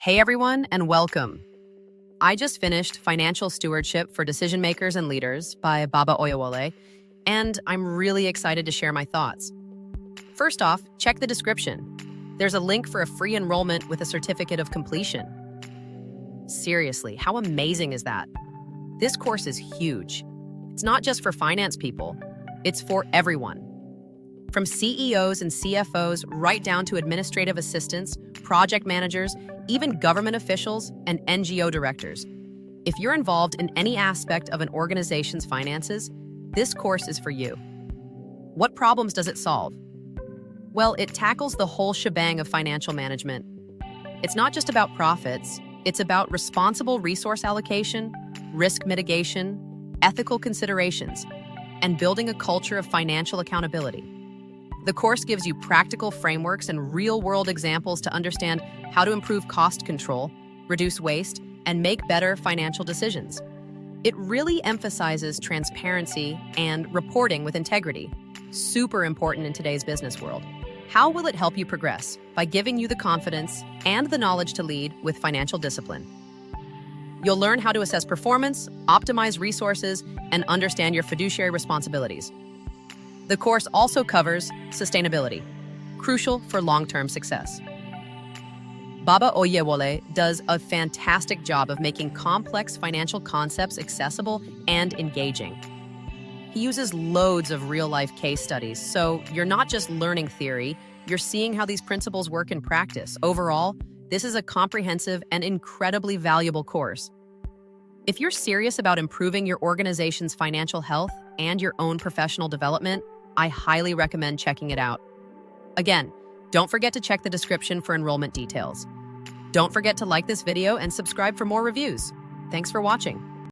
Hey everyone, and welcome. I just finished Financial Stewardship for Decision Makers and Leaders by Baba Oyewole, and I'm really excited to share my thoughts. First off, check the description. There's a link for a free enrollment with a certificate of completion. Seriously, how amazing is that? This course is huge. It's not just for finance people, it's for everyone. From CEOs and CFOs right down to administrative assistants, project managers, even government officials and NGO directors. If you're involved in any aspect of an organization's finances, this course is for you. What problems does it solve? Well, it tackles the whole shebang of financial management. It's not just about profits, it's about responsible resource allocation, risk mitigation, ethical considerations, and building a culture of financial accountability. The course gives you practical frameworks and real-world examples to understand how to improve cost control, reduce waste, and make better financial decisions. It really emphasizes transparency and reporting with integrity, super important in today's business world. How will it help you progress? By giving you the confidence and the knowledge to lead with financial discipline. You'll learn how to assess performance, optimize resources, and understand your fiduciary responsibilities. The course also covers sustainability, crucial for long-term success. Baba Oyewole does a fantastic job of making complex financial concepts accessible and engaging. He uses loads of real-life case studies, so you're not just learning theory, you're seeing how these principles work in practice. Overall, this is a comprehensive and incredibly valuable course. If you're serious about improving your organization's financial health and your own professional development, I highly recommend checking it out. Again, don't forget to check the description for enrollment details. Don't forget to like this video and subscribe for more reviews. Thanks for watching.